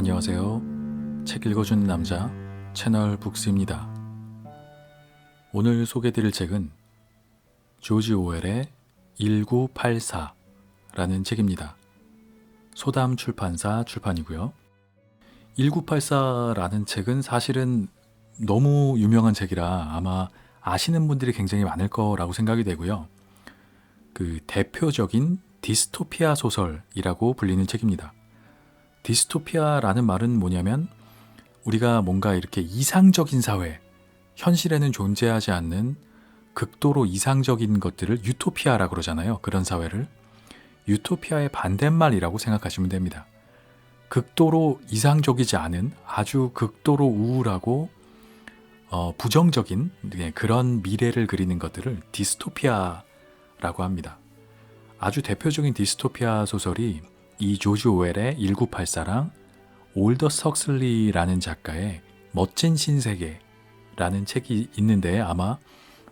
안녕하세요. 책 읽어주는 남자 채널 북스입니다. 오늘 소개드릴 책은 조지 오웰의 1984라는 책입니다. 소담 출판사 출판이고요. 1984라는 책은 사실은 너무 유명한 책이라 아마 아시는 분들이 굉장히 많을 거라고 생각이 되고요. 그 대표적인 디스토피아 소설이라고 불리는 책입니다. 디스토피아라는 말은 뭐냐면 우리가 뭔가 이렇게 이상적인 사회, 현실에는 존재하지 않는 극도로 이상적인 것들을 유토피아라고 그러잖아요. 그런 사회를 유토피아의 반대말이라고 생각하시면 됩니다. 극도로 이상적이지 않은 아주 극도로 우울하고 부정적인 그런 미래를 그리는 것들을 디스토피아라고 합니다. 아주 대표적인 디스토피아 소설이 이 조지 오웰의 1984랑 올더스 헉슬리라는 작가의 멋진 신세계라는 책이 있는데 아마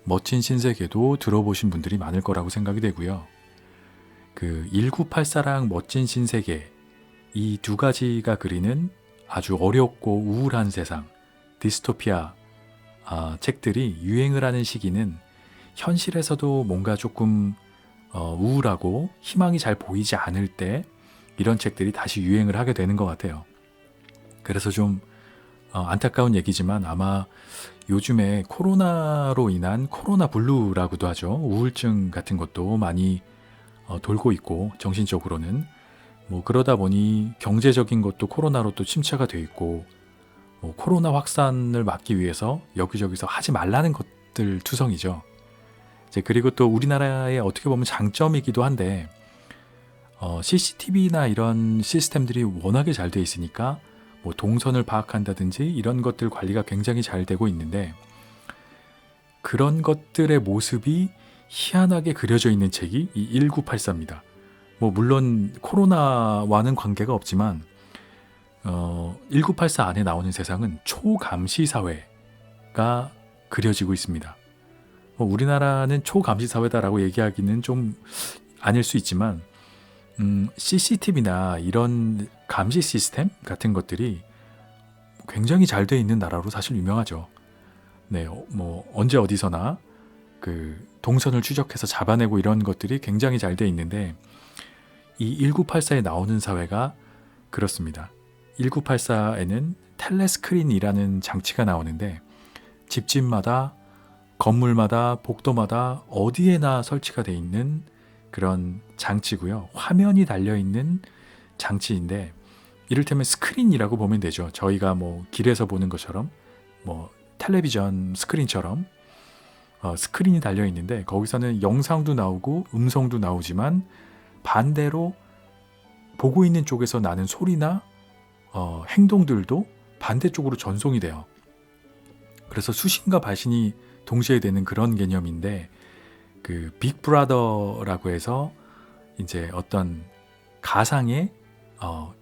멋진 신세계도 들어보신 분들이 많을 거라고 생각이 되고요. 그 1984랑 멋진 신세계 이 두 가지가 그리는 아주 어렵고 우울한 세상 디스토피아 책들이 유행을 하는 시기는 현실에서도 뭔가 조금 우울하고 희망이 잘 보이지 않을 때 이런 책들이 다시 유행을 하게 되는 것 같아요. 그래서 좀 안타까운 얘기지만 아마 요즘에 코로나로 인한 코로나 블루라고도 하죠. 우울증 같은 것도 많이 돌고 있고 정신적으로는 뭐 그러다 보니 경제적인 것도 코로나로 또 침체가 돼 있고 뭐 코로나 확산을 막기 위해서 여기저기서 하지 말라는 것들 투성이죠. 이제 그리고 또 우리나라의 어떻게 보면 장점이기도 한데 CCTV나 이런 시스템들이 워낙에 잘 돼 있으니까 뭐 동선을 파악한다든지 이런 것들 관리가 굉장히 잘 되고 있는데 그런 것들의 모습이 희한하게 그려져 있는 책이 이 1984입니다. 뭐 물론 코로나와는 관계가 없지만 1984 안에 나오는 세상은 초감시 사회가 그려지고 있습니다. 우리나라는 초감시 사회다라고 얘기하기는 좀 아닐 수 있지만 CCTV나 이런 감시 시스템 같은 것들이 굉장히 잘 돼 있는 나라로 사실 유명하죠. 네, 뭐 언제 어디서나 그 동선을 추적해서 잡아내고 이런 것들이 굉장히 잘 돼 있는데 이 1984에 나오는 사회가 그렇습니다. 1984에는 텔레스크린이라는 장치가 나오는데 집집마다 건물마다 복도마다 어디에나 설치가 돼 있는 그런 장치고요. 화면이 달려있는 장치인데 이를테면 스크린이라고 보면 되죠. 저희가 뭐 길에서 보는 것처럼 뭐 텔레비전 스크린처럼 스크린이 달려있는데 거기서는 영상도 나오고 음성도 나오지만 반대로 보고 있는 쪽에서 나는 소리나 행동들도 반대쪽으로 전송이 돼요. 그래서 수신과 발신이 동시에 되는 그런 개념인데 그 빅브라더라고 해서 이제 어떤 가상의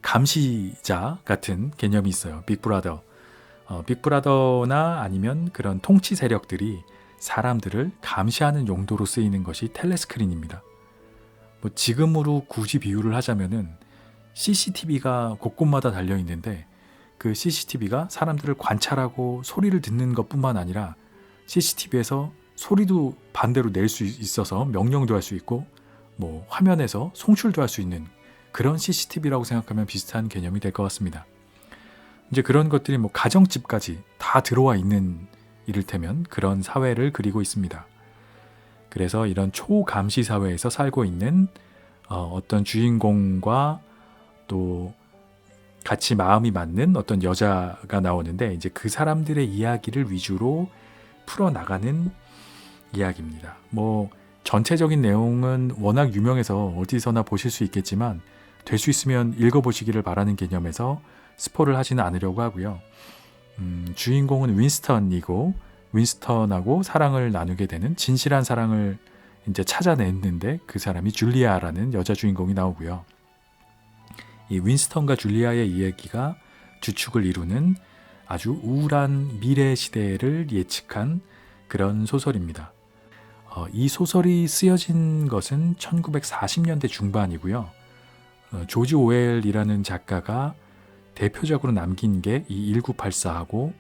감시자 같은 개념이 있어요. 빅브라더. 빅브라더나 아니면 그런 통치 세력들이 사람들을 감시하는 용도로 쓰이는 것이 텔레스크린입니다. 뭐 지금으로 굳이 비유를 하자면은 CCTV가 곳곳마다 달려 있는데 그 CCTV가 사람들을 관찰하고 소리를 듣는 것뿐만 아니라 CCTV에서 소리도 반대로 낼 수 있어서 명령도 할 수 있고 뭐 화면에서 송출도 할 수 있는 그런 CCTV라고 생각하면 비슷한 개념이 될 것 같습니다. 이제 그런 것들이 뭐 가정집까지 다 들어와 있는 이를테면 그런 사회를 그리고 있습니다. 그래서 이런 초감시 사회에서 살고 있는 어떤 주인공과 또 같이 마음이 맞는 어떤 여자가 나오는데 이제 그 사람들의 이야기를 위주로 풀어나가는 이야기입니다. 뭐 전체적인 내용은 워낙 유명해서 어디서나 보실 수 있겠지만 될 수 있으면 읽어보시기를 바라는 개념에서 스포를 하지는 않으려고 하고요. 주인공은 윈스턴이고 윈스턴하고 사랑을 나누게 되는 진실한 사랑을 이제 찾아냈는데 그 사람이 줄리아라는 여자 주인공이 나오고요. 이 윈스턴과 줄리아의 이야기가 주축을 이루는 아주 우울한 미래 시대를 예측한 그런 소설입니다. 이 소설이 쓰여진 것은 1940년대 중반이고요. 조지 오웰이라는 작가가 대표적으로 남긴 게 이 1984하고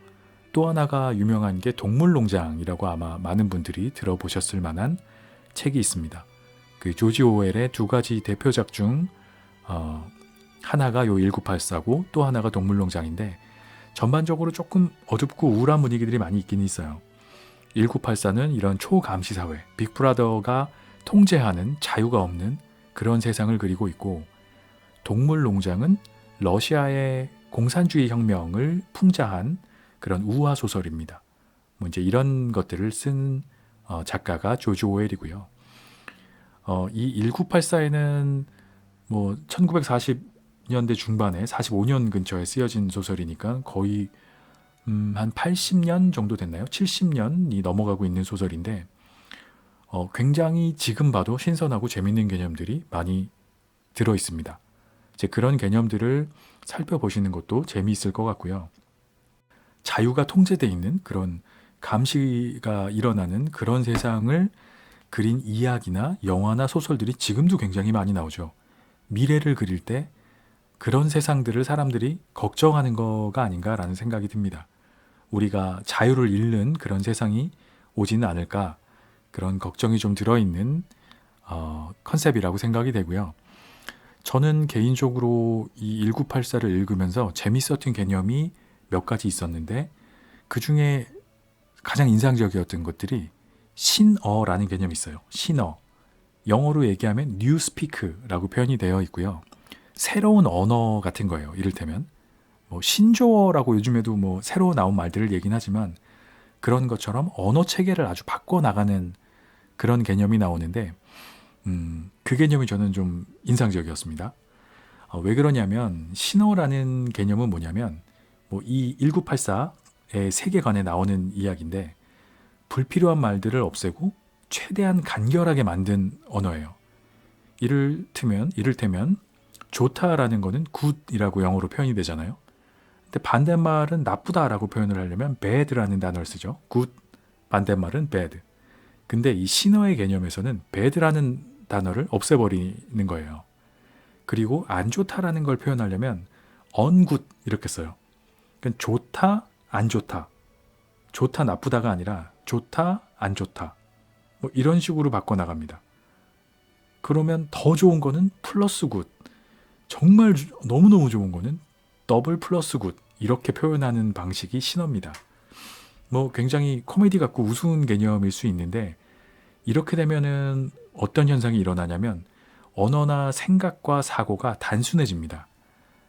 또 하나가 유명한 게 동물농장이라고 아마 많은 분들이 들어보셨을 만한 책이 있습니다. 그 조지 오웰의 두 가지 대표작 중 하나가 요 1984고 또 하나가 동물농장인데 전반적으로 조금 어둡고 우울한 분위기들이 많이 있긴 있어요. 1984는 이런 초감시 사회, 빅브라더가 통제하는 자유가 없는 그런 세상을 그리고 있고 동물농장은 러시아의 공산주의 혁명을 풍자한 그런 우화 소설입니다. 뭐 이제 이런 것들을 쓴 작가가 조지 오웰이고요. 이 1984에는 뭐 1940년대 중반에 45년 근처에 쓰여진 소설이니까 거의 한 80년 정도 됐나요? 70년이 넘어가고 있는 소설인데 굉장히 지금 봐도 신선하고 재밌는 개념들이 많이 들어 있습니다. 이제 그런 개념들을 살펴보시는 것도 재미있을 것 같고요. 자유가 통제되어 있는 그런 감시가 일어나는 그런 세상을 그린 이야기나 영화나 소설들이 지금도 굉장히 많이 나오죠. 미래를 그릴 때 그런 세상들을 사람들이 걱정하는 거가 아닌가라는 생각이 듭니다. 우리가 자유를 잃는 그런 세상이 오지는 않을까 그런 걱정이 좀 들어있는 컨셉이라고 생각이 되고요. 저는 개인적으로 이 1984를 읽으면서 재밌었던 개념이 몇 가지 있었는데 그 중에 가장 인상적이었던 것들이 신어라는 개념이 있어요. 신어. 영어로 얘기하면 new speak라고 표현이 되어 있고요. 새로운 언어 같은 거예요. 이를테면 뭐 신조어라고 요즘에도 뭐 새로 나온 말들을 얘기는 하지만 그런 것처럼 언어 체계를 아주 바꿔 나가는 그런 개념이 나오는데 그 개념이 저는 좀 인상적이었습니다. 왜 그러냐면 신어라는 개념은 뭐냐면 뭐 이 1984의 세계관에 나오는 이야기인데 불필요한 말들을 없애고 최대한 간결하게 만든 언어예요. 이를테면 좋다라는 거는 good이라고 영어로 표현이 되잖아요. 근데 반대말은 나쁘다라고 표현을 하려면 bad라는 단어를 쓰죠. good, 반대말은 bad. 근데 이 신어의 개념에서는 bad라는 단어를 없애버리는 거예요. 그리고 안 좋다라는 걸 표현하려면 ungood 이렇게 써요. 그러니까 좋다, 안 좋다. 좋다, 나쁘다가 아니라 좋다, 안 좋다. 뭐 이런 식으로 바꿔나갑니다. 그러면 더 좋은 거는 플러스 굿. 정말 너무너무 좋은 거는 더블 플러스 굿. 이렇게 표현하는 방식이 신어입니다. 뭐 굉장히 코미디 같고 우스운 개념일 수 있는데 이렇게 되면은 어떤 현상이 일어나냐면 언어나 생각과 사고가 단순해집니다.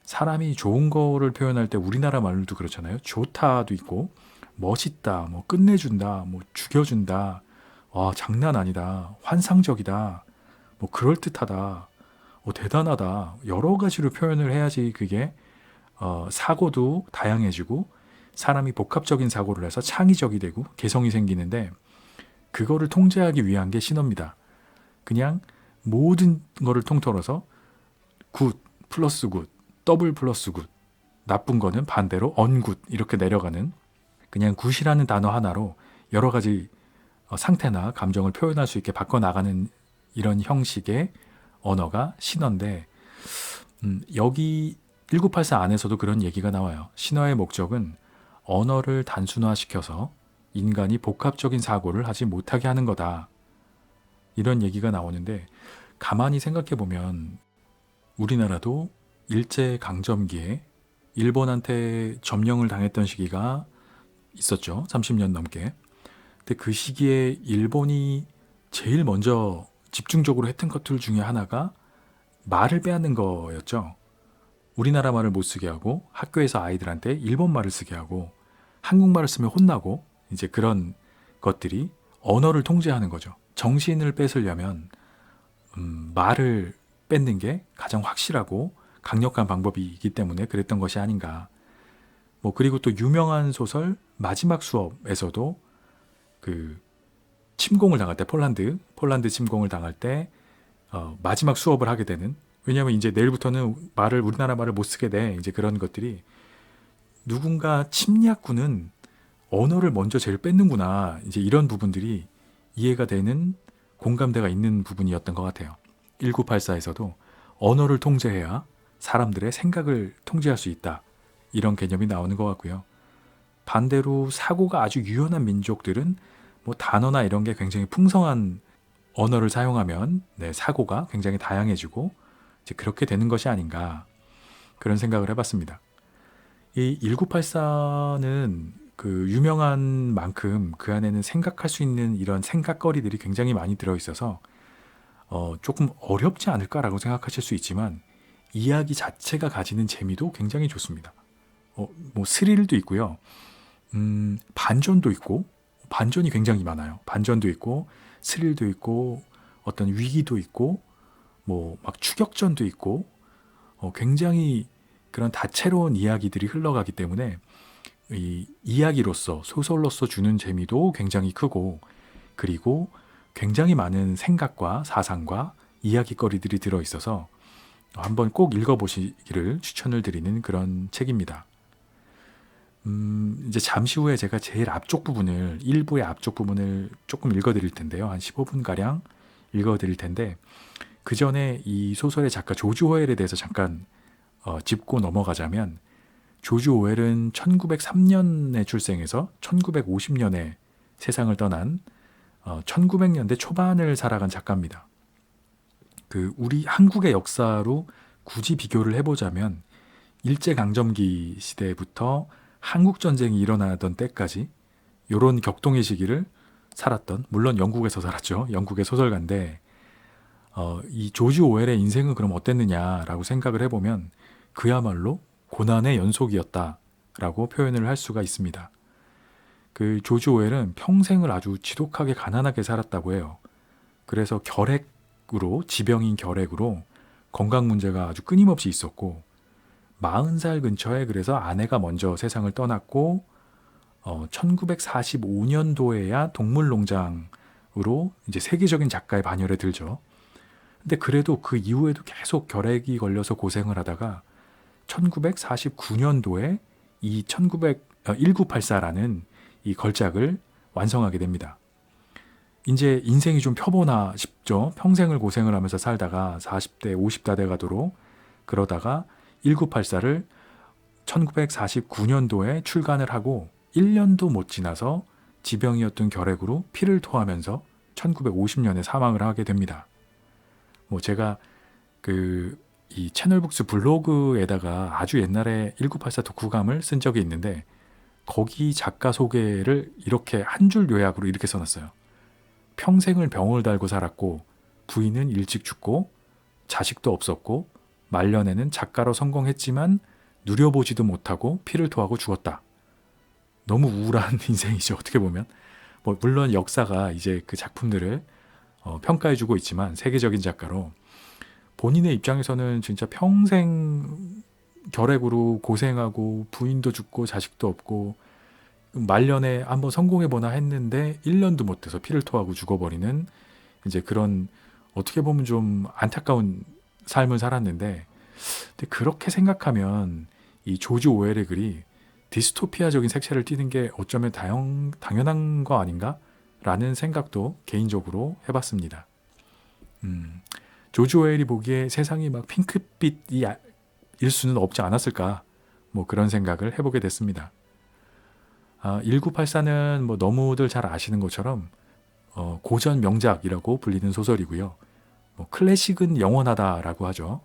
사람이 좋은 거를 표현할 때 우리나라 말로도 그렇잖아요. 좋다도 있고 멋있다, 뭐 끝내준다, 뭐 죽여준다, 와 장난 아니다, 환상적이다, 뭐 그럴듯하다, 대단하다 여러 가지로 표현을 해야지 그게 사고도 다양해지고 사람이 복합적인 사고를 해서 창의적이 되고 개성이 생기는데 그거를 통제하기 위한 게 신어입니다. 그냥 모든 거를 통틀어서 굿 플러스 굿, 더블 플러스 굿, 나쁜 거는 반대로 언굿 이렇게 내려가는 그냥 굿이라는 단어 하나로 여러 가지 상태나 감정을 표현할 수 있게 바꿔나가는 이런 형식의 언어가 신어인데 여기 1984 안에서도 그런 얘기가 나와요. 신어의 목적은 언어를 단순화시켜서 인간이 복합적인 사고를 하지 못하게 하는 거다. 이런 얘기가 나오는데 가만히 생각해 보면 우리나라도 일제강점기에 일본한테 점령을 당했던 시기가 있었죠. 30년 넘게. 근데 그 시기에 일본이 제일 먼저 집중적으로 했던 것들 중에 하나가 말을 빼앗는 거였죠. 우리나라 말을 못 쓰게 하고 학교에서 아이들한테 일본 말을 쓰게 하고 한국말을 쓰면 혼나고 이제 그런 것들이 언어를 통제하는 거죠. 정신을 뺏으려면 말을 뺏는 게 가장 확실하고 강력한 방법이기 때문에 그랬던 것이 아닌가. 뭐 그리고 또 유명한 소설 마지막 수업에서도 그 침공을 당할 때 폴란드 침공을 당할 때 마지막 수업을 하게 되는 왜냐하면 이제 내일부터는 우리나라 말을 못 쓰게 돼 이제 그런 것들이 누군가 침략군은 언어를 먼저 제일 뺏는구나 이제 이런 부분들이 이해가 되는 공감대가 있는 부분이었던 것 같아요. 1984에서도 언어를 통제해야 사람들의 생각을 통제할 수 있다. 이런 개념이 나오는 것 같고요. 반대로 사고가 아주 유연한 민족들은 뭐 단어나 이런 게 굉장히 풍성한 언어를 사용하면 사고가 굉장히 다양해지고 이제 그렇게 되는 것이 아닌가 그런 생각을 해봤습니다. 이 1984는 그 유명한 만큼 그 안에는 생각할 수 있는 이런 생각거리들이 굉장히 많이 들어있어서 조금 어렵지 않을까라고 생각하실 수 있지만 이야기 자체가 가지는 재미도 굉장히 좋습니다. 뭐 스릴도 있고요. 반전도 있고 반전이 굉장히 많아요. 반전도 있고 스릴도 있고 어떤 위기도 있고 뭐 막 추격전도 있고 굉장히 그런 다채로운 이야기들이 흘러가기 때문에 이 이야기로서 소설로서 주는 재미도 굉장히 크고 그리고 굉장히 많은 생각과 사상과 이야기거리들이 들어있어서 한번 꼭 읽어보시기를 추천을 드리는 그런 책입니다. 이제 잠시 후에 제가 제일 앞쪽 부분을, 1부의 앞쪽 부분을 조금 읽어드릴 텐데요. 한 15분가량 읽어드릴 텐데, 그 전에 이 소설의 작가 조지 오웰에 대해서 잠깐 짚고 넘어가자면, 조지 오웰은 1903년에 출생해서 1950년에 세상을 떠난 1900년대 초반을 살아간 작가입니다. 그 우리 한국의 역사로 굳이 비교를 해보자면 일제강점기 시대부터 한국전쟁이 일어나던 때까지 이런 격동의 시기를 살았던, 물론 영국에서 살았죠. 영국의 소설가인데 이 조지 오웰의 인생은 그럼 어땠느냐라고 생각을 해보면 그야말로 고난의 연속이었다라고 표현을 할 수가 있습니다. 그 조지 오웰은 평생을 아주 지독하게 가난하게 살았다고 해요. 그래서 결핵으로, 지병인 결핵으로 건강 문제가 아주 끊임없이 있었고 40살 근처에 그래서 아내가 먼저 세상을 떠났고 1945년도에야 동물농장으로 이제 세계적인 작가의 반열에 들죠. 근데 그래도 그 이후에도 계속 결핵이 걸려서 고생을 하다가 1949년도에 이 1984라는 이 걸작을 완성하게 됩니다. 이제 인생이 좀 펴보나 싶죠. 평생을 고생을 하면서 살다가 40대, 50대 돼 가도록 그러다가 1984를 1949년도에 출간을 하고 1년도 못 지나서 지병이었던 결핵으로 피를 토하면서 1950년에 사망을 하게 됩니다. 뭐 제가 이 채널북스 블로그에다가 아주 옛날에 1984 독후감을 쓴 적이 있는데 거기 작가 소개를 이렇게 한 줄 요약으로 이렇게 써놨어요. 평생을 병을 달고 살았고 부인은 일찍 죽고 자식도 없었고 말년에는 작가로 성공했지만 누려보지도 못하고 피를 토하고 죽었다. 너무 우울한 인생이죠. 어떻게 보면. 뭐 물론 역사가 이제 그 작품들을 평가해주고 있지만 세계적인 작가로 본인의 입장에서는 진짜 평생 결핵으로 고생하고 부인도 죽고 자식도 없고 말년에 한번 성공해보나 했는데 1년도 못 돼서 피를 토하고 죽어버리는 이제 그런 어떻게 보면 좀 안타까운 삶을 살았는데 근데 그렇게 생각하면 이 조지 오웰의 글이 디스토피아적인 색채를 띠는 게 어쩌면 당연한 거 아닌가? 라는 생각도 개인적으로 해봤습니다. 조지 오웰이 보기에 세상이 막 핑크빛이 일 수는 없지 않았을까? 뭐 그런 생각을 해보게 됐습니다. 1984는 뭐 너무들 잘 아시는 것처럼 고전 명작이라고 불리는 소설이고요. 뭐 클래식은 영원하다라고 하죠.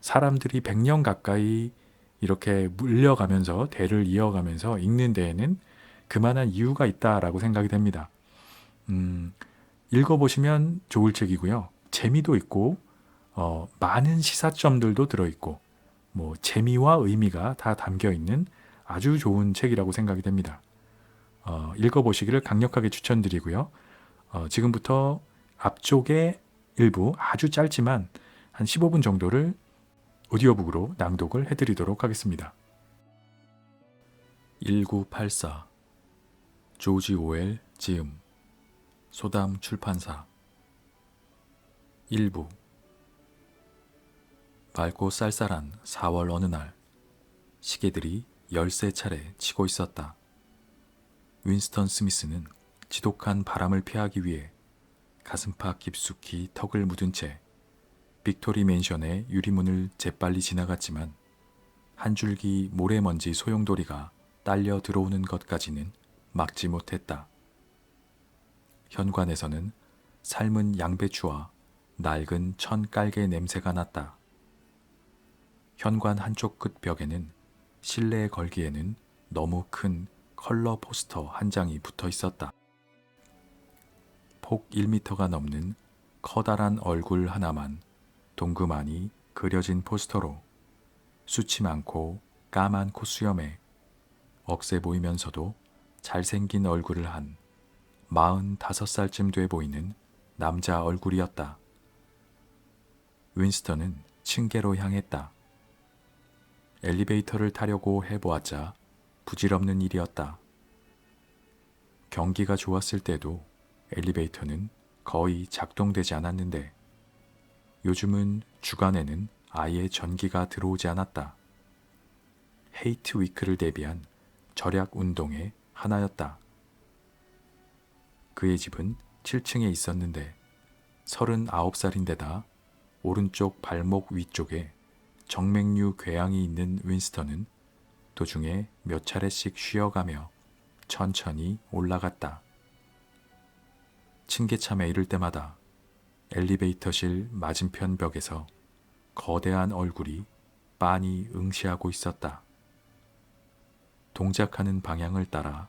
사람들이 100년 가까이 이렇게 물려가면서 대를 이어가면서 읽는 데에는 그만한 이유가 있다라고 생각이 됩니다. 읽어보시면 좋을 책이고요. 재미도 있고 많은 시사점들도 들어있고 뭐 재미와 의미가 다 담겨있는 아주 좋은 책이라고 생각이 됩니다. 읽어보시기를 강력하게 추천드리고요. 지금부터 앞쪽에 일부 아주 짧지만 한 15분 정도를 오디오북으로 낭독을 해드리도록 하겠습니다. 1984 조지 오웰 지음 소담 출판사 1부 맑고 쌀쌀한 4월 어느 날 시계들이 13차례 치고 있었다. 윈스턴 스미스는 지독한 바람을 피하기 위해 가슴팍 깊숙이 턱을 묻은 채 빅토리 맨션의 유리문을 재빨리 지나갔지만 한 줄기 모래먼지 소용돌이가 딸려 들어오는 것까지는 막지 못했다. 현관에서는 삶은 양배추와 낡은 천깔개 냄새가 났다. 현관 한쪽 끝 벽에는 실내에 걸기에는 너무 큰 컬러 포스터 한 장이 붙어 있었다. 폭 1m가 넘는 커다란 얼굴 하나만 동그만히 그려진 포스터로 수치 많고 까만 콧수염에 억세 보이면서도 잘생긴 얼굴을 한 45살쯤 돼 보이는 남자 얼굴이었다. 윈스턴은 층계로 향했다. 엘리베이터를 타려고 해보았자 부질없는 일이었다. 경기가 좋았을 때도 엘리베이터는 거의 작동되지 않았는데 요즘은 주간에는 아예 전기가 들어오지 않았다. 헤이트 위크를 대비한 절약 운동의 하나였다. 그의 집은 7층에 있었는데 39살인데다 오른쪽 발목 위쪽에 정맥류 궤양이 있는 윈스턴은 도중에 몇 차례씩 쉬어가며 천천히 올라갔다. 층계참에 이를 때마다 엘리베이터실 맞은편 벽에서 거대한 얼굴이 빤히 응시하고 있었다. 동작하는 방향을 따라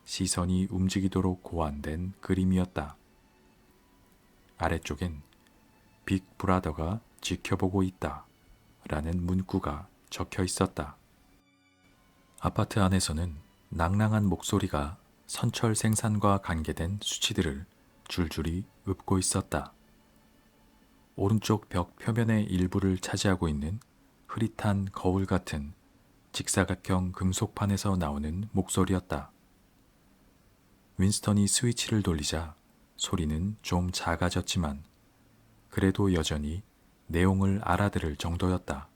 시선이 움직이도록 고안된 그림이었다. 아래쪽엔 빅 브라더가 지켜보고 있다 라는 문구가 적혀 있었다. 아파트 안에서는 낭랑한 목소리가 선철 생산과 관계된 수치들을 줄줄이 읊고 있었다. 오른쪽 벽 표면의 일부를 차지하고 있는 흐릿한 거울 같은 직사각형 금속판에서 나오는 목소리였다. 윈스턴이 스위치를 돌리자 소리는 좀 작아졌지만 그래도 여전히 내용을 알아들을 정도였다.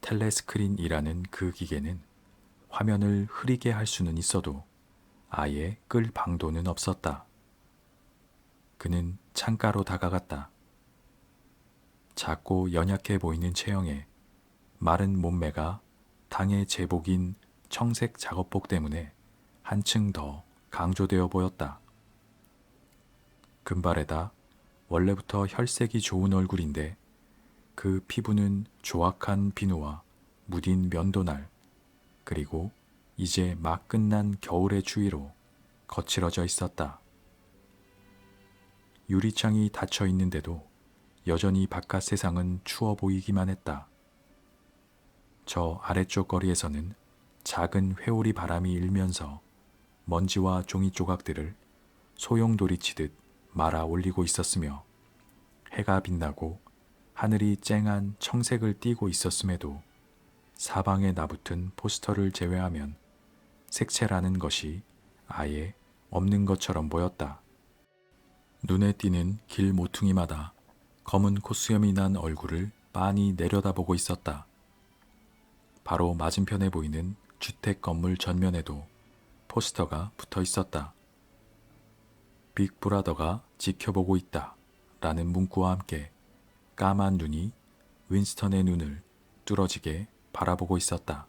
텔레스크린이라는 그 기계는 화면을 흐리게 할 수는 있어도 아예 끌 방도는 없었다. 그는 창가로 다가갔다. 작고 연약해 보이는 체형에 마른 몸매가 당의 제복인 청색 작업복 때문에 한층 더 강조되어 보였다. 금발에다 원래부터 혈색이 좋은 얼굴인데 그 피부는 조악한 비누와 무딘 면도날 그리고 이제 막 끝난 겨울의 추위로 거칠어져 있었다. 유리창이 닫혀 있는데도 여전히 바깥 세상은 추워 보이기만 했다. 저 아래쪽 거리에서는 작은 회오리 바람이 일면서 먼지와 종이 조각들을 소용돌이치듯 말아 올리고 있었으며 해가 빛나고 하늘이 쨍한 청색을 띠고 있었음에도 사방에 나붙은 포스터를 제외하면 색채라는 것이 아예 없는 것처럼 보였다. 눈에 띄는 길 모퉁이마다 검은 콧수염이 난 얼굴을 빤히 내려다보고 있었다. 바로 맞은편에 보이는 주택 건물 전면에도 포스터가 붙어 있었다. 빅 브라더가 지켜보고 있다 라는 문구와 함께 까만 눈이 윈스턴의 눈을 뚫어지게 바라보고 있었다.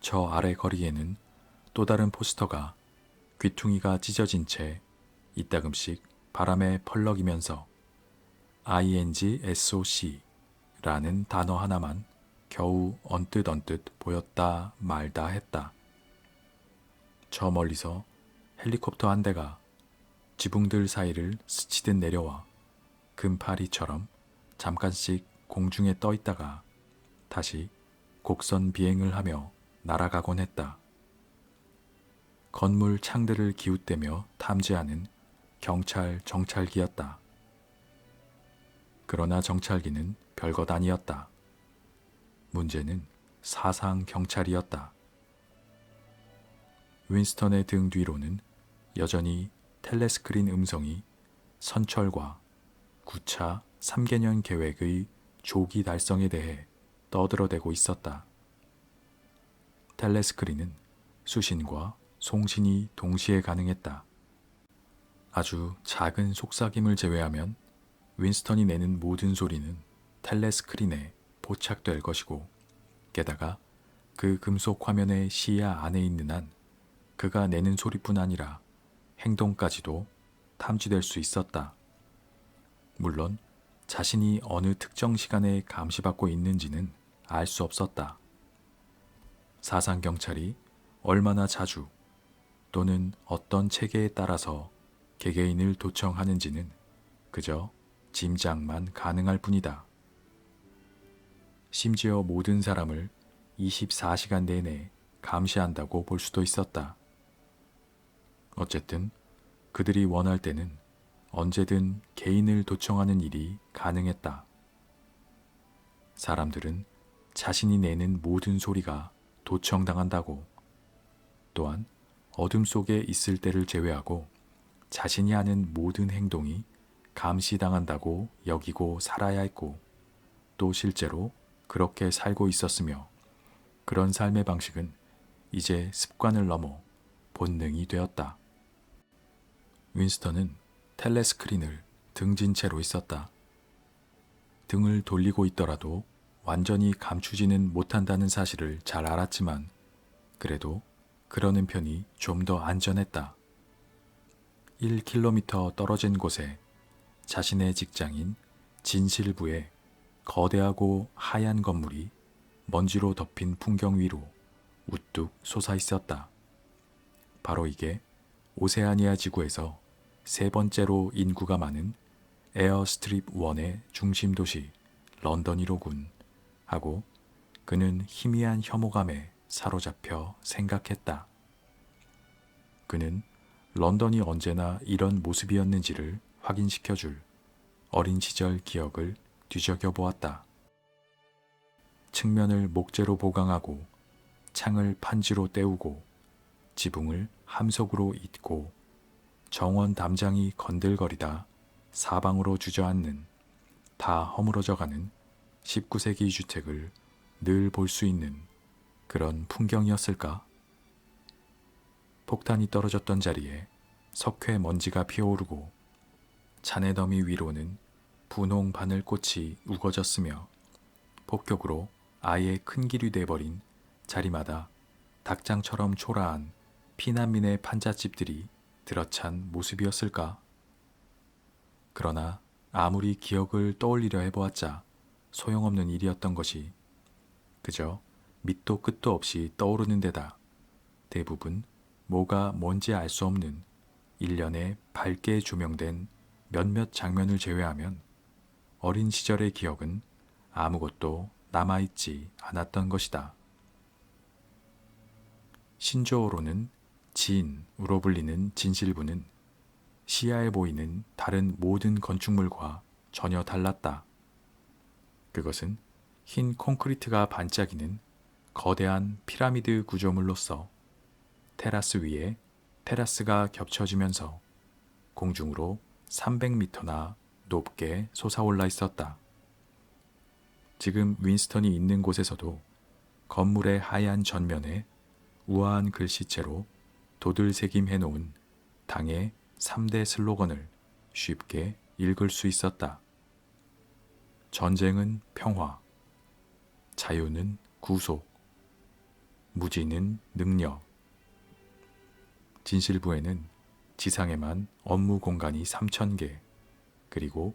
저 아래 거리에는 또 다른 포스터가 귀퉁이가 찢어진 채 이따금씩 바람에 펄럭이면서 INGSOC 라는 단어 하나만 겨우 언뜻 보였다 말다 했다. 저 멀리서 헬리콥터 한 대가 지붕들 사이를 스치듯 내려와 금파리처럼 잠깐씩 공중에 떠 있다가 다시 곡선 비행을 하며 날아가곤 했다. 건물 창들을 기웃대며 탐지하는 경찰 정찰기였다. 그러나 정찰기는 별것 아니었다. 문제는 사상 경찰이었다. 윈스턴의 등 뒤로는 여전히 텔레스크린 음성이 선철과 9차 3개년 계획의 조기 달성에 대해 떠들어대고 있었다. 텔레스크린은 수신과 송신이 동시에 가능했다. 아주 작은 속삭임을 제외하면 윈스턴이 내는 모든 소리는 텔레스크린에 포착될 것이고 게다가 그 금속 화면의 시야 안에 있는 한 그가 내는 소리뿐 아니라 행동까지도 탐지될 수 있었다. 물론 자신이 어느 특정 시간에 감시받고 있는지는 알 수 없었다. 사상경찰이 얼마나 자주 또는 어떤 체계에 따라서 개개인을 도청하는지는 그저 짐작만 가능할 뿐이다. 심지어 모든 사람을 24시간 내내 감시한다고 볼 수도 있었다. 어쨌든 그들이 원할 때는 언제든 개인을 도청하는 일이 가능했다. 사람들은 자신이 내는 모든 소리가 도청당한다고, 또한 어둠 속에 있을 때를 제외하고 자신이 하는 모든 행동이 감시당한다고 여기고 살아야 했고, 또 실제로 그렇게 살고 있었으며, 그런 삶의 방식은 이제 습관을 넘어 본능이 되었다. 윈스턴은 텔레스크린을 등진 채로 있었다. 등을 돌리고 있더라도 완전히 감추지는 못한다는 사실을 잘 알았지만 그래도 그러는 편이 좀 더 안전했다. 1km 떨어진 곳에 자신의 직장인 진실부의 거대하고 하얀 건물이 먼지로 덮인 풍경 위로 우뚝 솟아 있었다. 바로 이게 오세아니아 지구에서 세 번째로 인구가 많은 에어스트립 1의 중심 도시 런던이로군 하고 그는 희미한 혐오감에 사로잡혀 생각했다. 그는 런던이 언제나 이런 모습이었는지를 확인시켜줄 어린 시절 기억을 뒤적여 보았다. 측면을 목재로 보강하고 창을 판지로 때우고 지붕을 함석으로 잇고 정원 담장이 건들거리다 사방으로 주저앉는 다 허물어져가는 19세기 주택을 늘 볼 수 있는 그런 풍경이었을까? 폭탄이 떨어졌던 자리에 석회 먼지가 피어오르고 잔해 더미 위로는 분홍 바늘꽃이 우거졌으며 폭격으로 아예 큰 길이 돼버린 자리마다 닭장처럼 초라한 피난민의 판잣집들이 들어찬 모습이었을까? 그러나 아무리 기억을 떠올리려 해보았자 소용없는 일이었던 것이 그저 밑도 끝도 없이 떠오르는 데다 대부분 뭐가 뭔지 알 수 없는 일련의 밝게 조명된 몇몇 장면을 제외하면 어린 시절의 기억은 아무것도 남아있지 않았던 것이다. 신조어로는 진으로 불리는 진실부는 시야에 보이는 다른 모든 건축물과 전혀 달랐다. 그것은 흰 콘크리트가 반짝이는 거대한 피라미드 구조물로서 테라스 위에 테라스가 겹쳐지면서 공중으로 300m나 높게 솟아올라 있었다. 지금 윈스턴이 있는 곳에서도 건물의 하얀 전면에 우아한 글씨체로 도들새김해 놓은 당의 3대 슬로건을 쉽게 읽을 수 있었다. 전쟁은 평화, 자유는 구속, 무지는 능력. 진실부에는 지상에만 업무 공간이 3,000개, 그리고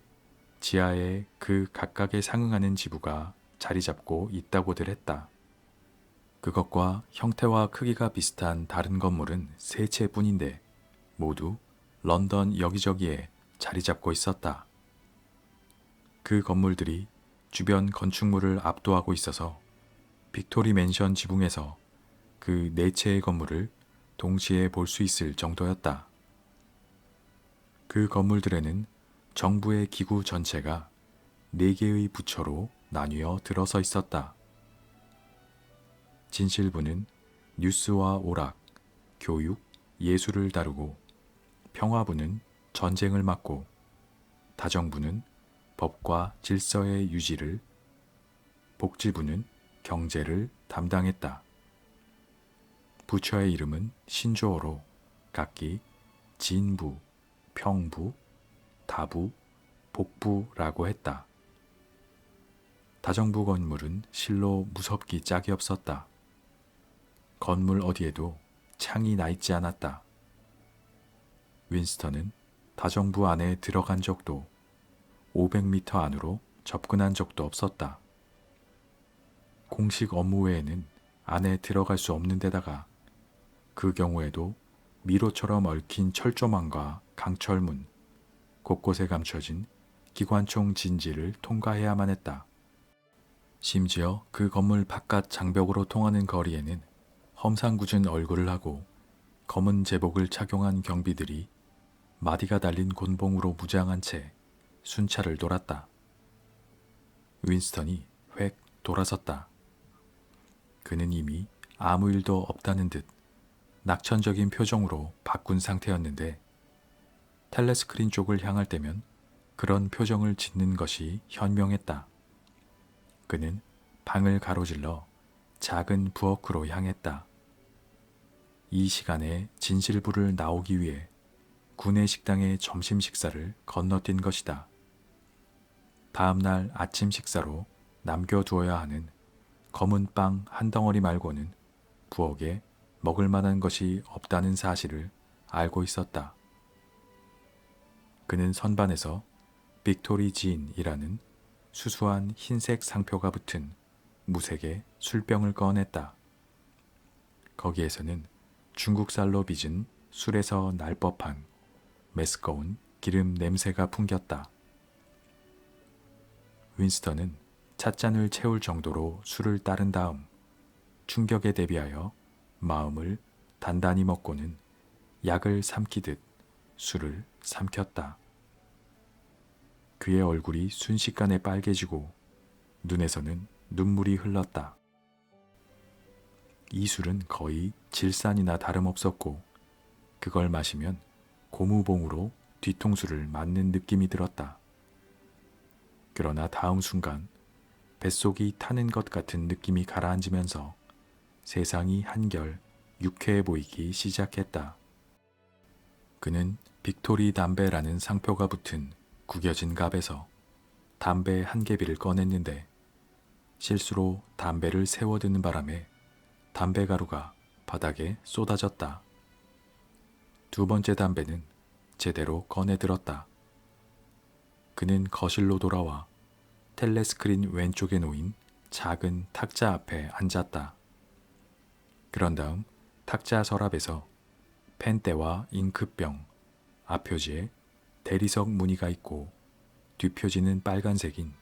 지하에 그 각각에 상응하는 지부가 자리 잡고 있다고들 했다. 그것과 형태와 크기가 비슷한 다른 건물은 3채 뿐인데 모두 런던 여기저기에 자리 잡고 있었다. 그 건물들이 주변 건축물을 압도하고 있어서 빅토리 맨션 지붕에서 그 4채의 건물을 동시에 볼 수 있을 정도였다. 그 건물들에는 정부의 기구 전체가 4개의 부처로 나뉘어 들어서 있었다. 진실부는 뉴스와 오락, 교육, 예술을 다루고 평화부는 전쟁을 막고 다정부는 법과 질서의 유지를, 복지부는 경제를 담당했다. 부처의 이름은 신조어로 각기 진부, 평부, 다부, 복부라고 했다. 다정부 건물은 실로 무섭기 짝이 없었다. 건물 어디에도 창이 나 있지 않았다. 윈스턴은 다정부 안에 들어간 적도 500m 안으로 접근한 적도 없었다. 공식 업무 외에는 안에 들어갈 수 없는 데다가 그 경우에도 미로처럼 얽힌 철조망과 강철문, 곳곳에 감춰진 기관총 진지를 통과해야만 했다. 심지어 그 건물 바깥 장벽으로 통하는 거리에는 험상궂은 얼굴을 하고 검은 제복을 착용한 경비들이 마디가 달린 곤봉으로 무장한 채 순찰을 돌았다. 윈스턴이 획 돌아섰다. 그는 이미 아무 일도 없다는 듯 낙천적인 표정으로 바꾼 상태였는데 텔레스크린 쪽을 향할 때면 그런 표정을 짓는 것이 현명했다. 그는 방을 가로질러 작은 부엌으로 향했다. 이 시간에 진실부를 나오기 위해 구내 식당의 점심 식사를 건너뛴 것이다. 다음 날 아침 식사로 남겨두어야 하는 검은 빵 한 덩어리 말고는 부엌에 먹을 만한 것이 없다는 사실을 알고 있었다. 그는 선반에서 빅토리 진이라는 수수한 흰색 상표가 붙은 무색의 술병을 꺼냈다. 거기에서는 중국살로 빚은 술에서 날 법한 메스꺼운 기름 냄새가 풍겼다. 윈스턴은 찻잔을 채울 정도로 술을 따른 다음 충격에 대비하여 마음을 단단히 먹고는 약을 삼키듯 술을 삼켰다. 그의 얼굴이 순식간에 빨개지고 눈에서는 눈물이 흘렀다. 이 술은 거의 질산이나 다름없었고 그걸 마시면 고무봉으로 뒤통수를 맞는 느낌이 들었다. 그러나 다음 순간 뱃속이 타는 것 같은 느낌이 가라앉으면서 세상이 한결 유쾌해 보이기 시작했다. 그는 빅토리 담배라는 상표가 붙은 구겨진 갑에서 담배 한 개비를 꺼냈는데 실수로 담배를 세워드는 바람에 담배 가루가 바닥에 쏟아졌다. 두 번째 담배는 제대로 꺼내들었다. 그는 거실로 돌아와 텔레스크린 왼쪽에 놓인 작은 탁자 앞에 앉았다. 그런 다음 탁자 서랍에서 펜대와 잉크병, 앞표지에 대리석 무늬가 있고 뒷표지는 빨간색인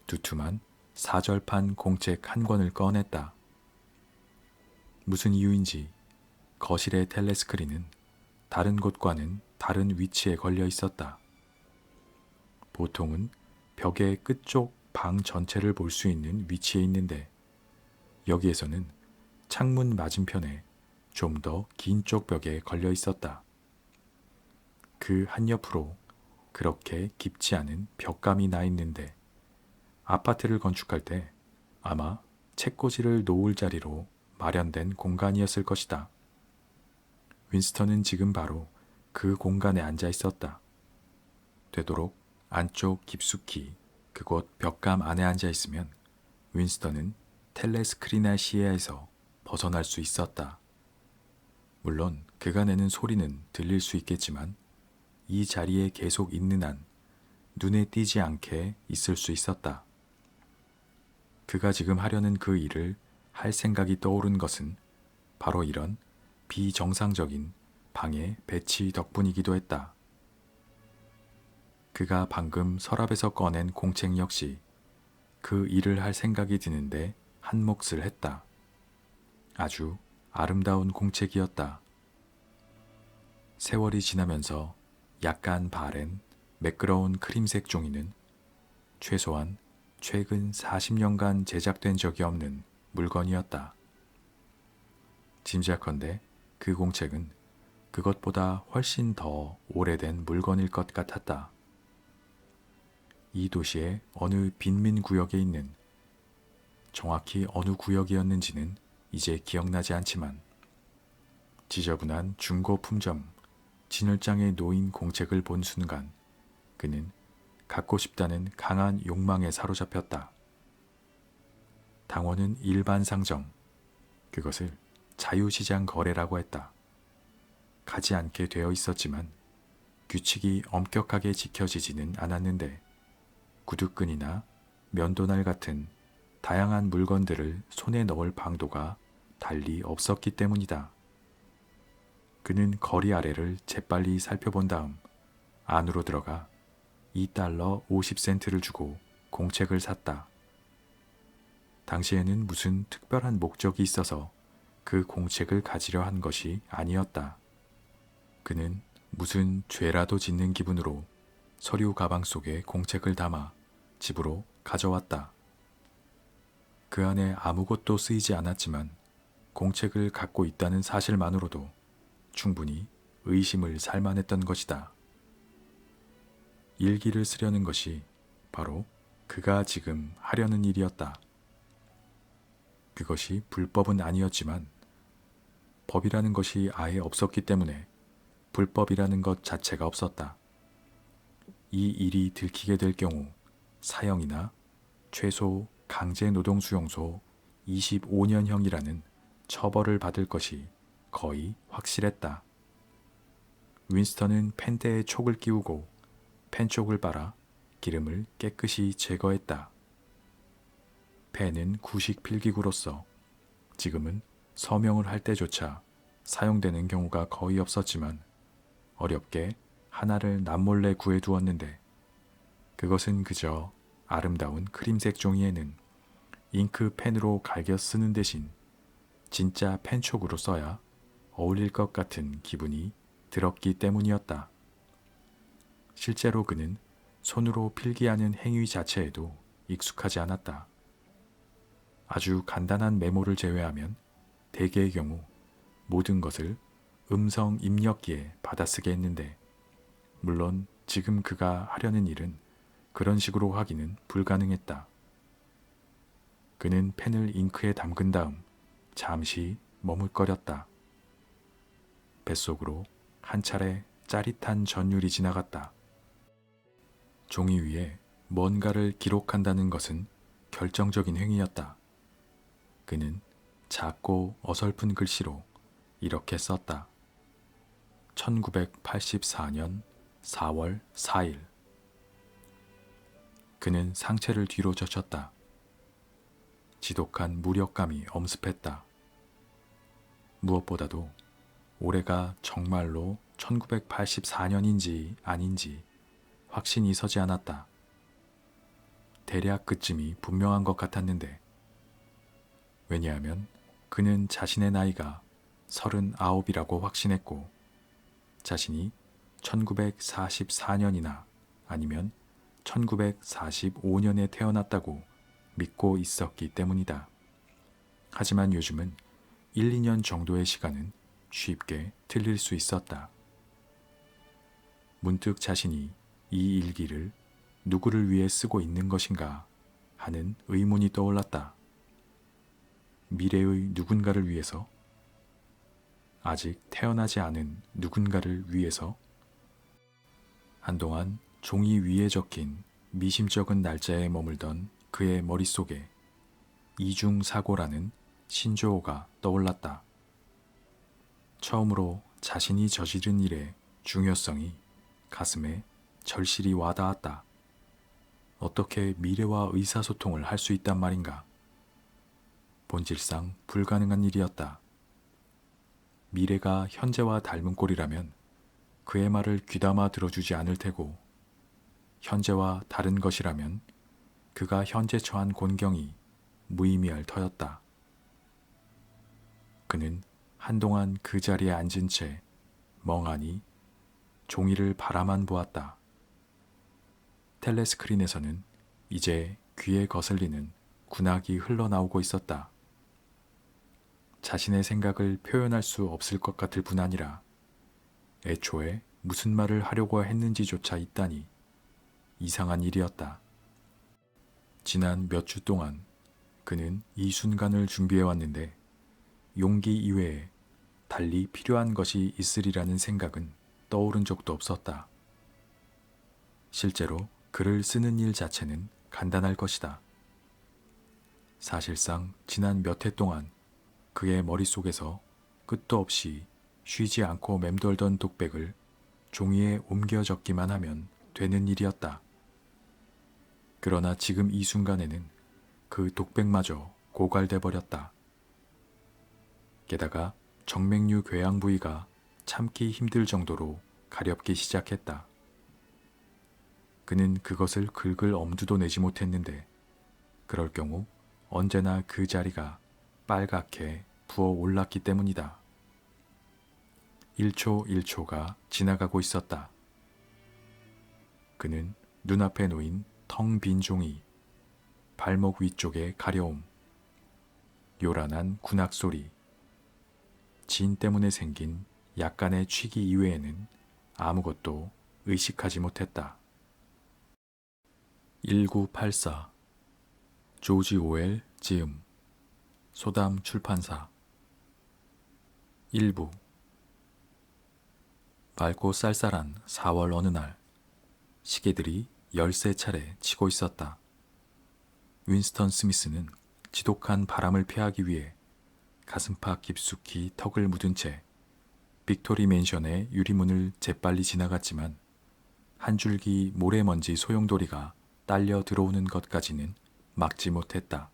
두툼한 사절판 공책 한 권을 꺼냈다. 무슨 이유인지 거실의 텔레스크린은 다른 곳과는 다른 위치에 걸려 있었다. 보통은 벽의 끝쪽 방 전체를 볼 수 있는 위치에 있는데 여기에서는 창문 맞은편에 좀 더 긴 쪽 벽에 걸려 있었다. 그 한옆으로 그렇게 깊지 않은 벽감이 나 있는데 아파트를 건축할 때 아마 책꽂이를 놓을 자리로 마련된 공간이었을 것이다. 윈스턴은 지금 바로 그 공간에 앉아 있었다. 되도록 안쪽 깊숙이 그곳 벽감 안에 앉아 있으면 윈스턴은 텔레스크린의 시야에서 벗어날 수 있었다. 물론 그가 내는 소리는 들릴 수 있겠지만 이 자리에 계속 있는 한 눈에 띄지 않게 있을 수 있었다. 그가 지금 하려는 그 일을 할 생각이 떠오른 것은 바로 이런 비정상적인 방의 배치 덕분이기도 했다. 그가 방금 서랍에서 꺼낸 공책 역시 그 일을 할 생각이 드는데 한 몫을 했다. 아주 아름다운 공책이었다. 세월이 지나면서 약간 바랜 매끄러운 크림색 종이는 최소한 최근 40년간 제작된 적이 없는 물건이었다. 짐작컨대 그 공책은 그것보다 훨씬 더 오래된 물건일 것 같았다. 이 도시의 어느 빈민 구역에 있는, 정확히 어느 구역이었는지는 이제 기억나지 않지만 지저분한 중고 품점 진열장에 놓인 공책을 본 순간 그는 갖고 싶다는 강한 욕망에 사로잡혔다. 당원은 일반 상정, 그것을 자유시장 거래라고 했다. 가지 않게 되어 있었지만 규칙이 엄격하게 지켜지지는 않았는데 구두끈이나 면도날 같은 다양한 물건들을 손에 넣을 방도가 달리 없었기 때문이다. 그는 거리 아래를 재빨리 살펴본 다음 안으로 들어가 2달러 50센트를 주고 공책을 샀다. 당시에는 무슨 특별한 목적이 있어서 그 공책을 가지려 한 것이 아니었다. 그는 무슨 죄라도 짓는 기분으로 서류 가방 속에 공책을 담아 집으로 가져왔다. 그 안에 아무것도 쓰이지 않았지만 공책을 갖고 있다는 사실만으로도 충분히 의심을 살만했던 것이다. 일기를 쓰려는 것이 바로 그가 지금 하려는 일이었다. 그것이 불법은 아니었지만 법이라는 것이 아예 없었기 때문에 불법이라는 것 자체가 없었다. 이 일이 들키게 될 경우 사형이나 최소 강제노동수용소 25년형이라는 처벌을 받을 것이 거의 확실했다. 윈스턴은 펜대에 촉을 끼우고 펜촉을 빨아 기름을 깨끗이 제거했다. 펜은 구식 필기구로서 지금은 서명을 할 때조차 사용되는 경우가 거의 없었지만 어렵게 하나를 남몰래 구해두었는데 그것은 그저 아름다운 크림색 종이에는 잉크 펜으로 갈겨 쓰는 대신 진짜 펜촉으로 써야 어울릴 것 같은 기분이 들었기 때문이었다. 실제로 그는 손으로 필기하는 행위 자체에도 익숙하지 않았다. 아주 간단한 메모를 제외하면 대개의 경우 모든 것을 음성 입력기에 받아쓰게 했는데 물론 지금 그가 하려는 일은 그런 식으로 하기는 불가능했다. 그는 펜을 잉크에 담근 다음 잠시 머뭇거렸다. 뱃속으로 한 차례 짜릿한 전율이 지나갔다. 종이 위에 뭔가를 기록한다는 것은 결정적인 행위였다. 그는 작고 어설픈 글씨로 이렇게 썼다. 1984년 4월 4일. 그는 상체를 뒤로 젖혔다. 지독한 무력감이 엄습했다. 무엇보다도 올해가 정말로 1984년인지 아닌지 확신이 서지 않았다. 대략 그쯤이 분명한 것 같았는데 왜냐하면 그는 자신의 나이가 39이라고 확신했고 자신이 1944년이나 아니면 1945년에 태어났다고 믿고 있었기 때문이다. 하지만 요즘은 1, 2년 정도의 시간은 쉽게 틀릴 수 있었다. 문득 자신이 이 일기를 누구를 위해 쓰고 있는 것인가 하는 의문이 떠올랐다. 미래의 누군가를 위해서? 아직 태어나지 않은 누군가를 위해서? 한동안 종이 위에 적힌 미심쩍은 날짜에 머물던 그의 머릿속에 이중사고라는 신조어가 떠올랐다. 처음으로 자신이 저지른 일의 중요성이 가슴에 절실히 와닿았다. 어떻게 미래와 의사소통을 할 수 있단 말인가? 본질상 불가능한 일이었다. 미래가 현재와 닮은 꼴이라면 그의 말을 귀담아 들어주지 않을 테고 현재와 다른 것이라면 그가 현재 처한 곤경이 무의미할 터였다. 그는 한동안 그 자리에 앉은 채 멍하니 종이를 바라만 보았다. 텔레스크린에서는 이제 귀에 거슬리는 군악이 흘러나오고 있었다. 자신의 생각을 표현할 수 없을 것 같을 뿐 아니라 애초에 무슨 말을 하려고 했는지조차 있다니 이상한 일이었다. 지난 몇 주 동안 그는 이 순간을 준비해왔는데 용기 이외에 달리 필요한 것이 있으리라는 생각은 떠오른 적도 없었다. 실제로 글을 쓰는 일 자체는 간단할 것이다. 사실상 지난 몇 해 동안 그의 머릿속에서 끝도 없이 쉬지 않고 맴돌던 독백을 종이에 옮겨 적기만 하면 되는 일이었다. 그러나 지금 이 순간에는 그 독백마저 고갈돼 버렸다. 게다가 정맥류 궤양 부위가 참기 힘들 정도로 가렵기 시작했다. 그는 그것을 긁을 엄두도 내지 못했는데 그럴 경우 언제나 그 자리가 빨갛게 부어 올랐기 때문이다. 1초 1초가 지나가고 있었다. 그는 눈앞에 놓인 텅 빈 종이, 발목 위쪽의 가려움, 요란한 군악 소리, 진 때문에 생긴 약간의 취기 이외에는 아무것도 의식하지 못했다. 1984 조지 오웰 지음 소담 출판사 1부 맑고 쌀쌀한 4월 어느 날 시계들이 13차례 치고 있었다. 윈스턴 스미스는 지독한 바람을 피하기 위해 가슴팍 깊숙이 턱을 묻은 채 빅토리 맨션의 유리문을 재빨리 지나갔지만 한 줄기 모래먼지 소용돌이가 딸려 들어오는 것까지는 막지 못했다.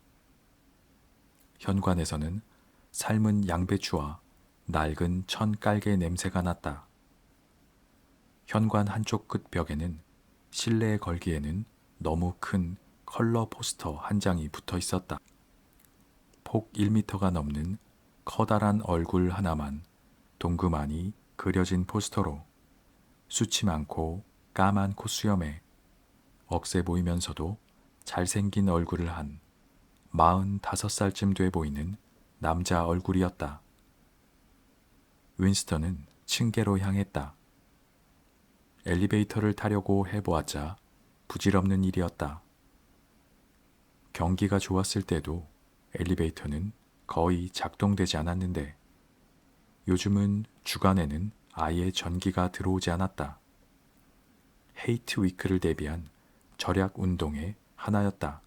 현관에서는 삶은 양배추와 낡은 천 깔개 냄새가 났다. 현관 한쪽 끝 벽에는 실내에 걸기에는 너무 큰 컬러 포스터 한 장이 붙어 있었다. 폭 1미터가 넘는 커다란 얼굴 하나만 동그만히 그려진 포스터로 수치 많고 까만 콧수염에 억세 보이면서도 잘생긴 얼굴을 한 45살쯤 돼 보이는 남자 얼굴이었다. 윈스턴은 층계로 향했다. 엘리베이터를 타려고 해보았자 부질없는 일이었다. 경기가 좋았을 때도 엘리베이터는 거의 작동되지 않았는데 요즘은 주간에는 아예 전기가 들어오지 않았다. 헤이트 위크를 대비한 절약 운동의 하나였다.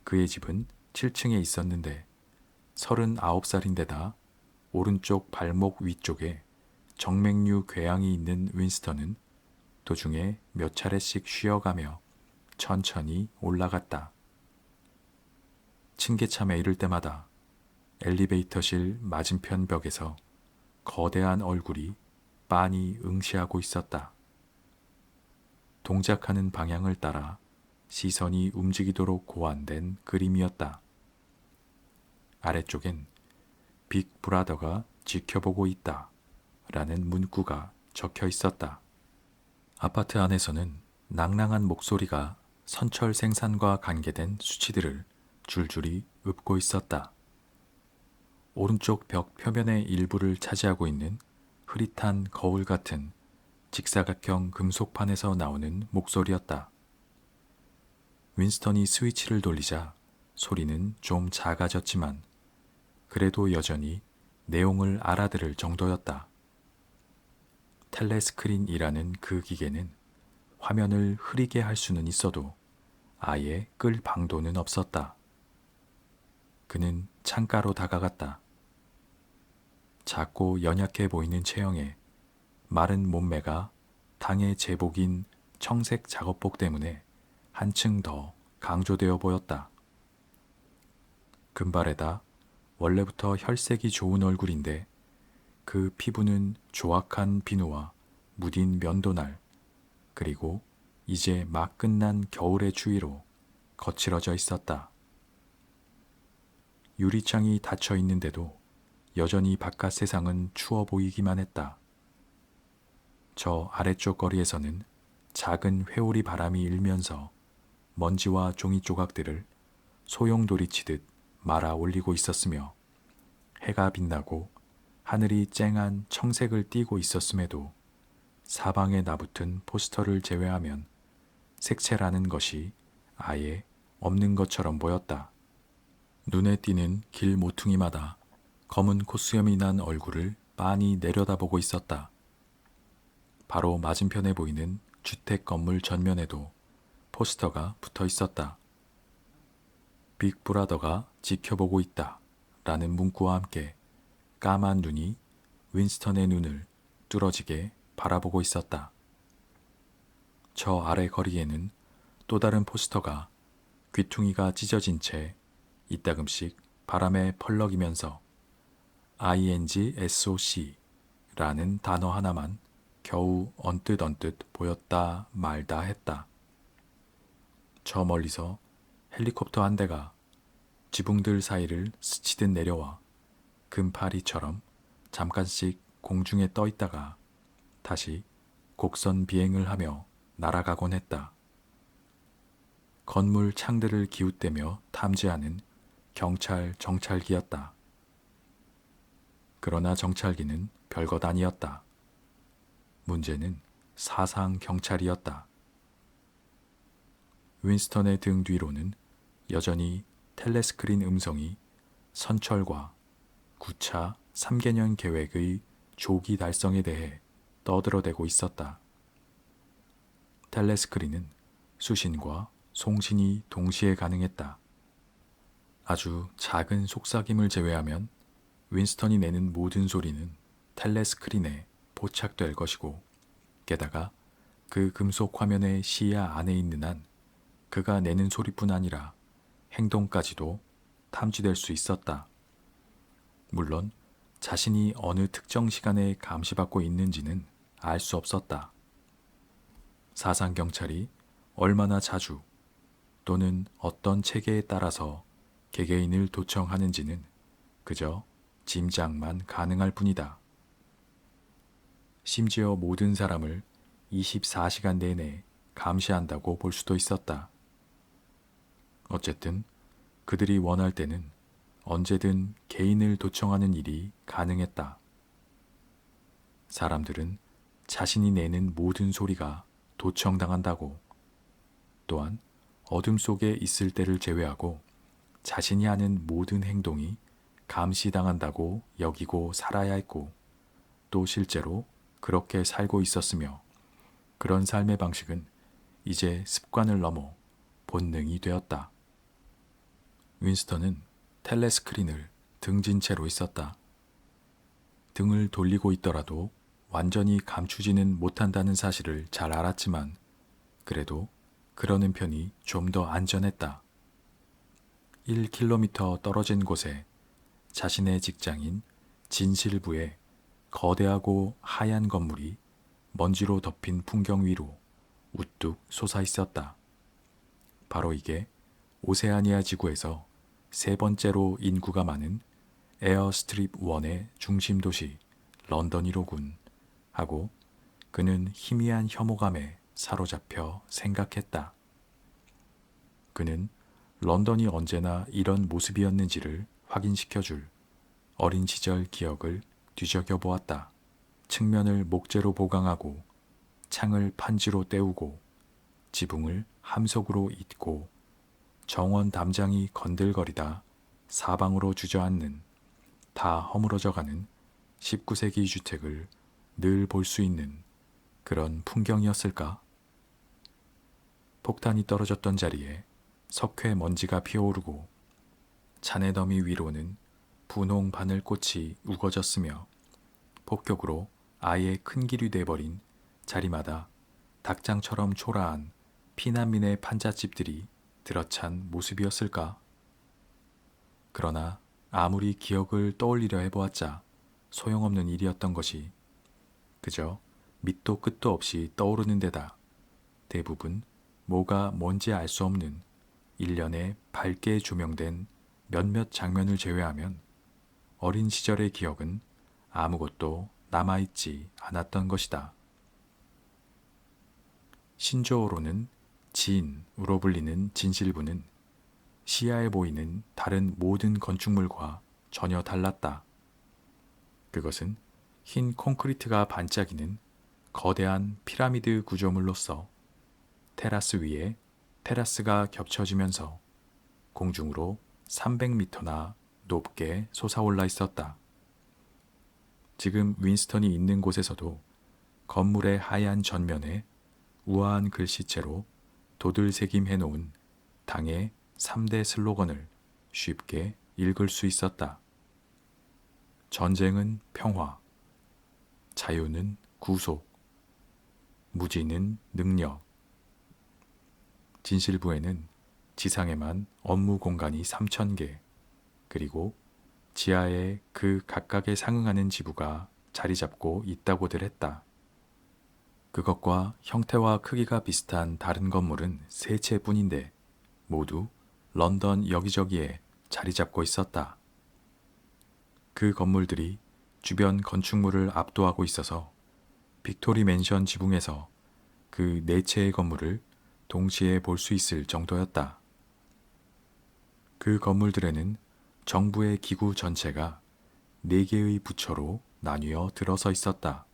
그의 집은 7층에 있었는데 39살인데다 오른쪽 발목 위쪽에 정맥류 궤양이 있는 윈스턴은 도중에 몇 차례씩 쉬어가며 천천히 올라갔다. 층계참에 이를 때마다 엘리베이터실 맞은편 벽에서 거대한 얼굴이 빤히 응시하고 있었다. 동작하는 방향을 따라 시선이 움직이도록 고안된 그림이었다. 아래쪽엔 빅 브라더가 지켜보고 있다 라는 문구가 적혀 있었다. 아파트 안에서는 낭랑한 목소리가 선철 생산과 관계된 수치들을 줄줄이 읊고 있었다. 오른쪽 벽 표면의 일부를 차지하고 있는 흐릿한 거울 같은 직사각형 금속판에서 나오는 목소리였다. 윈스턴이 스위치를 돌리자 소리는 좀 작아졌지만 그래도 여전히 내용을 알아들을 정도였다. 텔레스크린이라는 그 기계는 화면을 흐리게 할 수는 있어도 아예 끌 방도는 없었다. 그는 창가로 다가갔다. 작고 연약해 보이는 체형에 마른 몸매가 당의 제복인 청색 작업복 때문에 한층 더 강조되어 보였다. 금발에다 원래부터 혈색이 좋은 얼굴인데 그 피부는 조악한 비누와 무딘 면도날 그리고 이제 막 끝난 겨울의 추위로 거칠어져 있었다. 유리창이 닫혀 있는데도 여전히 바깥 세상은 추워 보이기만 했다. 저 아래쪽 거리에서는 작은 회오리 바람이 일면서 먼지와 종이 조각들을 소용돌이 치듯 말아 올리고 있었으며 해가 빛나고 하늘이 쨍한 청색을 띠고 있었음에도 사방에 나붙은 포스터를 제외하면 색채라는 것이 아예 없는 것처럼 보였다. 눈에 띄는 길 모퉁이마다 검은 콧수염이 난 얼굴을 빤히 내려다보고 있었다. 바로 맞은편에 보이는 주택 건물 전면에도 포스터가 붙어 있었다. 빅브라더가 지켜보고 있다 라는 문구와 함께 까만 눈이 윈스턴의 눈을 뚫어지게 바라보고 있었다. 저 아래 거리에는 또 다른 포스터가 귀퉁이가 찢어진 채 이따금씩 바람에 펄럭이면서 INGSOC 라는 단어 하나만 겨우 언뜻 보였다 말다 했다. 저 멀리서 헬리콥터 한 대가 지붕들 사이를 스치듯 내려와 금파리처럼 잠깐씩 공중에 떠 있다가 다시 곡선 비행을 하며 날아가곤 했다. 건물 창들을 기웃대며 탐지하는 경찰 정찰기였다. 그러나 정찰기는 별것 아니었다. 문제는 사상 경찰이었다. 윈스턴의 등 뒤로는 여전히 텔레스크린 음성이 선철과 9차 3개년 계획의 조기 달성에 대해 떠들어대고 있었다. 텔레스크린은 수신과 송신이 동시에 가능했다. 아주 작은 속삭임을 제외하면 윈스턴이 내는 모든 소리는 텔레스크린에 포착될 것이고 게다가 그 금속 화면의 시야 안에 있는 한 그가 내는 소리뿐 아니라 행동까지도 탐지될 수 있었다. 물론 자신이 어느 특정 시간에 감시받고 있는지는 알 수 없었다. 사상경찰이 얼마나 자주 또는 어떤 체계에 따라서 개개인을 도청하는지는 그저 짐작만 가능할 뿐이다. 심지어 모든 사람을 24시간 내내 감시한다고 볼 수도 있었다. 어쨌든 그들이 원할 때는 언제든 개인을 도청하는 일이 가능했다. 사람들은 자신이 내는 모든 소리가 도청당한다고, 또한 어둠 속에 있을 때를 제외하고 자신이 하는 모든 행동이 감시당한다고 여기고 살아야 했고, 또 실제로 그렇게 살고 있었으며, 그런 삶의 방식은 이제 습관을 넘어 본능이 되었다. 윈스턴은 텔레스크린을 등진 채로 있었다. 등을 돌리고 있더라도 완전히 감추지는 못한다는 사실을 잘 알았지만 그래도 그러는 편이 좀 더 안전했다. 1km 떨어진 곳에 자신의 직장인 진실부의 거대하고 하얀 건물이 먼지로 덮인 풍경 위로 우뚝 솟아 있었다. 바로 이게 오세아니아 지구에서 세 번째로 인구가 많은 에어스트립 1의 중심 도시 런던이로군 하고 그는 희미한 혐오감에 사로잡혀 생각했다. 그는 런던이 언제나 이런 모습이었는지를 확인시켜줄 어린 시절 기억을 뒤적여 보았다. 측면을 목재로 보강하고 창을 판지로 때우고 지붕을 함석으로 잇고 정원 담장이 건들거리다 사방으로 주저앉는 다 허물어져가는 19세기 주택을 늘 볼 수 있는 그런 풍경이었을까? 폭탄이 떨어졌던 자리에 석회 먼지가 피어오르고 잔해더미 위로는 분홍 바늘꽃이 우거졌으며 폭격으로 아예 큰 길이 돼버린 자리마다 닭장처럼 초라한 피난민의 판잣집들이 들어찬 모습이었을까? 그러나 아무리 기억을 떠올리려 해보았자 소용없는 일이었던 것이 그저 밑도 끝도 없이 떠오르는 데다 대부분 뭐가 뭔지 알 수 없는 일련의 밝게 조명된 몇몇 장면을 제외하면 어린 시절의 기억은 아무것도 남아있지 않았던 것이다. 신조어로는 진으로 불리는 진실부는 시야에 보이는 다른 모든 건축물과 전혀 달랐다. 그것은 흰 콘크리트가 반짝이는 거대한 피라미드 구조물로서 테라스 위에 테라스가 겹쳐지면서 공중으로 300m나 높게 솟아올라 있었다. 지금 윈스턴이 있는 곳에서도 건물의 하얀 전면에 우아한 글씨체로 도들새김해 놓은 당의 3대 슬로건을 쉽게 읽을 수 있었다. 전쟁은 평화, 자유는 구속, 무지는 능력. 진실부에는 지상에만 업무 공간이 3,000개, 그리고 지하에 그 각각에 상응하는 지부가 자리 잡고 있다고들 했다. 그것과 형태와 크기가 비슷한 다른 건물은 3채뿐인데 모두 런던 여기저기에 자리 잡고 있었다. 그 건물들이 주변 건축물을 압도하고 있어서 빅토리 맨션 지붕에서 그 4채의 건물을 동시에 볼 수 있을 정도였다. 그 건물들에는 정부의 기구 전체가 4개의 부처로 나뉘어 들어서 있었다.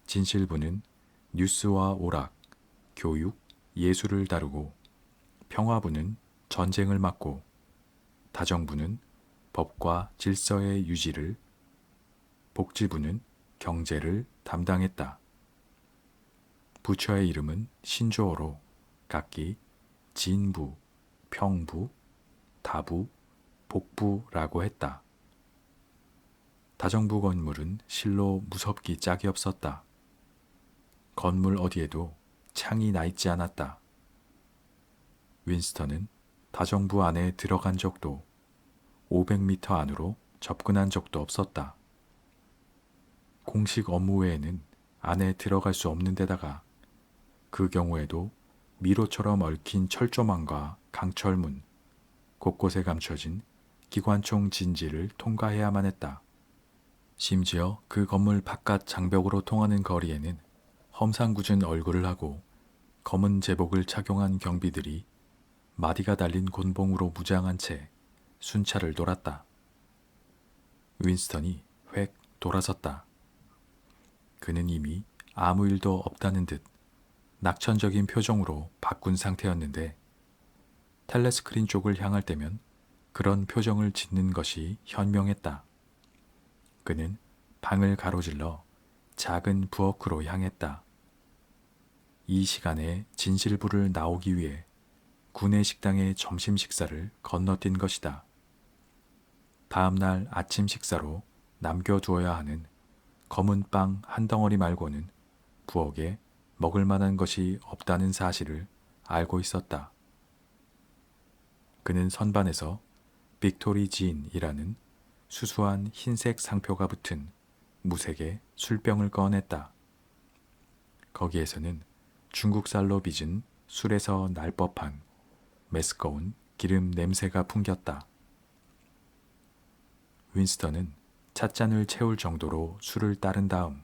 진실부는 뉴스와 오락, 교육, 예술을 다루고, 평화부는 전쟁을 막고, 다정부는 법과 질서의 유지를, 복지부는 경제를 담당했다. 부처의 이름은 신조어로 각기 진부, 평부, 다부, 복부라고 했다. 다정부 건물은 실로 무섭기 짝이 없었다. 건물 어디에도 창이 나 있지 않았다. 윈스턴은 다정부 안에 들어간 적도 500m 안으로 접근한 적도 없었다. 공식 업무 외에는 안에 들어갈 수 없는 데다가 그 경우에도 미로처럼 얽힌 철조망과 강철문, 곳곳에 감춰진 기관총 진지를 통과해야만 했다. 심지어 그 건물 바깥 장벽으로 통하는 거리에는 험상궂은 얼굴을 하고 검은 제복을 착용한 경비들이 마디가 달린 곤봉으로 무장한 채 순찰을 돌았다. 윈스턴이 획 돌아섰다. 그는 이미 아무 일도 없다는 듯 낙천적인 표정으로 바꾼 상태였는데 텔레스크린 쪽을 향할 때면 그런 표정을 짓는 것이 현명했다. 그는 방을 가로질러 작은 부엌으로 향했다. 이 시간에 진실부를 나오기 위해 구내 식당의 점심 식사를 건너뛴 것이다. 다음 날 아침 식사로 남겨두어야 하는 검은 빵 한 덩어리 말고는 부엌에 먹을 만한 것이 없다는 사실을 알고 있었다. 그는 선반에서 빅토리 진이라는 수수한 흰색 상표가 붙은 무색의 술병을 꺼냈다. 거기에서는 중국살로 빚은 술에서 날 법한 메스꺼운 기름 냄새가 풍겼다. 윈스턴은 찻잔을 채울 정도로 술을 따른 다음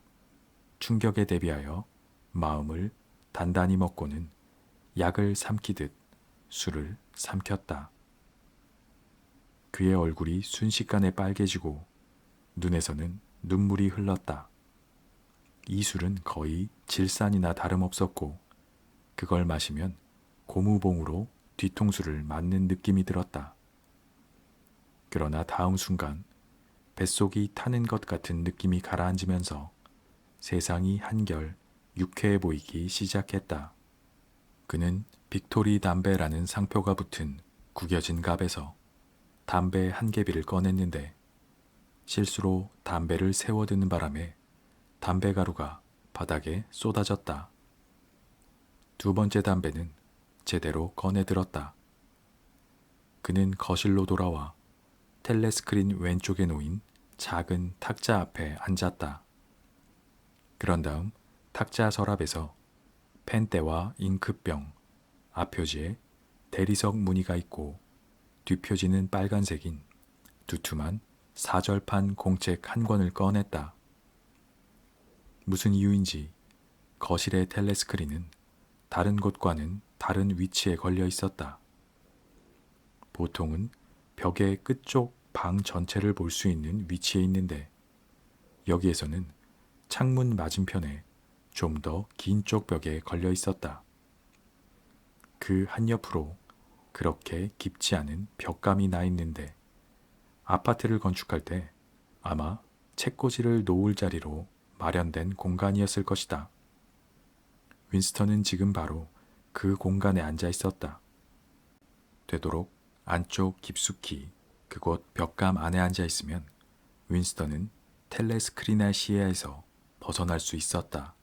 충격에 대비하여 마음을 단단히 먹고는 약을 삼키듯 술을 삼켰다. 그의 얼굴이 순식간에 빨개지고 눈에서는 눈물이 흘렀다. 이 술은 거의 질산이나 다름없었고 그걸 마시면 고무봉으로 뒤통수를 맞는 느낌이 들었다. 그러나 다음 순간 뱃속이 타는 것 같은 느낌이 가라앉으면서 세상이 한결 유쾌해 보이기 시작했다. 그는 빅토리 담배라는 상표가 붙은 구겨진 갑에서 담배 한 개비를 꺼냈는데 실수로 담배를 세워드는 바람에 담배 가루가 바닥에 쏟아졌다. 2번째 담배는 제대로 꺼내들었다. 그는 거실로 돌아와 텔레스크린 왼쪽에 놓인 작은 탁자 앞에 앉았다. 그런 다음 탁자 서랍에서 펜대와 잉크병, 앞표지에 대리석 무늬가 있고 뒷표지는 빨간색인 두툼한 사절판 공책 한 권을 꺼냈다. 무슨 이유인지 거실의 텔레스크린은 다른 곳과는 다른 위치에 걸려 있었다. 보통은 벽의 끝쪽 방 전체를 볼 수 있는 위치에 있는데 여기에서는 창문 맞은편에 좀 더 긴 쪽 벽에 걸려 있었다. 그 한옆으로 그렇게 깊지 않은 벽감이 나 있는데 아파트를 건축할 때 아마 책꽂이를 놓을 자리로 마련된 공간이었을 것이다. 윈스턴은 지금 바로 그 공간에 앉아 있었다. 되도록 안쪽 깊숙이 그곳 벽감 안에 앉아 있으면 윈스턴은 텔레스크리나 시야에서 벗어날 수 있었다.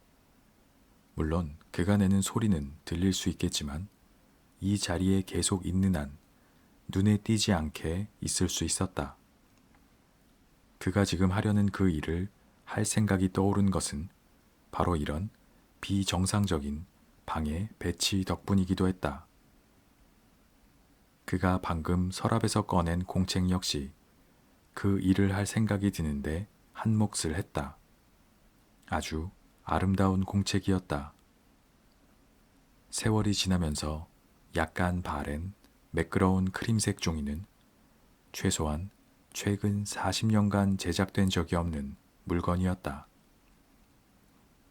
물론 그가 내는 소리는 들릴 수 있겠지만 이 자리에 계속 있는 한 눈에 띄지 않게 있을 수 있었다. 그가 지금 하려는 그 일을 할 생각이 떠오른 것은 바로 이런 비정상적인 방해 배치 덕분이기도 했다. 그가 방금 서랍에서 꺼낸 공책 역시 그 일을 할 생각이 드는데 한 몫을 했다. 아주 아름다운 공책이었다. 세월이 지나면서 약간 바랜 매끄러운 크림색 종이는 최소한 최근 40년간 제작된 적이 없는 물건이었다.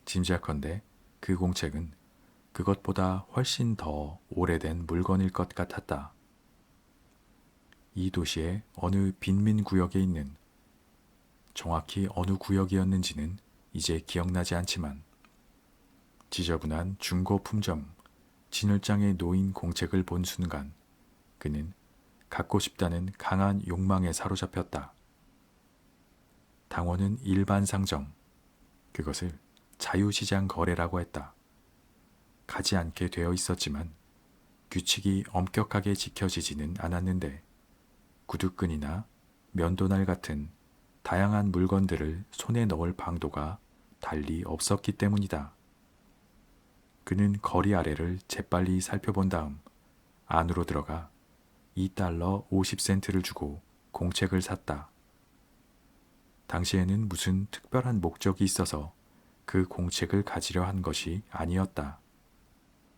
짐작컨대 그 공책은 그것보다 훨씬 더 오래된 물건일 것 같았다. 이 도시의 어느 빈민 구역에 있는, 정확히 어느 구역이었는지는 이제 기억나지 않지만, 지저분한 중고 품점 진열장에 놓인 공책을 본 순간 그는 갖고 싶다는 강한 욕망에 사로잡혔다. 당원은 일반 상점, 그것을 자유시장 거래라고 했다. 가지 않게 되어 있었지만 규칙이 엄격하게 지켜지지는 않았는데 구두끈이나 면도날 같은 다양한 물건들을 손에 넣을 방도가 달리 없었기 때문이다. 그는 거리 아래를 재빨리 살펴본 다음 안으로 들어가 $2 50센트를 주고 공책을 샀다. 당시에는 무슨 특별한 목적이 있어서 그 공책을 가지려 한 것이 아니었다.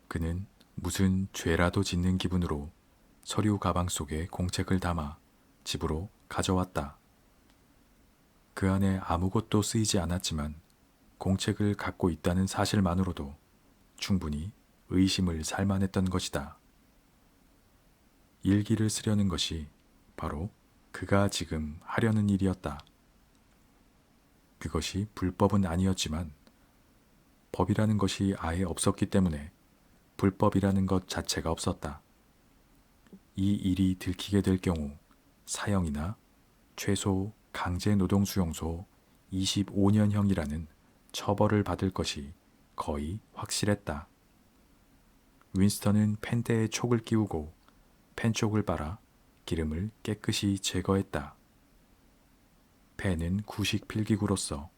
그는 무슨 죄라도 짓는 기분으로 서류 가방 속에 공책을 담아 집으로 가져왔다. 그 안에 아무것도 쓰이지 않았지만 공책을 갖고 있다는 사실만으로도 충분히 의심을 살만했던 것이다. 일기를 쓰려는 것이 바로 그가 지금 하려는 일이었다. 그것이 불법은 아니었지만 법이라는 것이 아예 없었기 때문에 불법이라는 것 자체가 없었다. 이 일이 들키게 될 경우 사형이나 최소 강제노동수용소 25년형이라는 처벌을 받을 것이 거의 확실했다. 윈스턴은 펜대에 촉을 끼우고 펜촉을 빨아 기름을 깨끗이 제거했다. 펜은 구식 필기구로서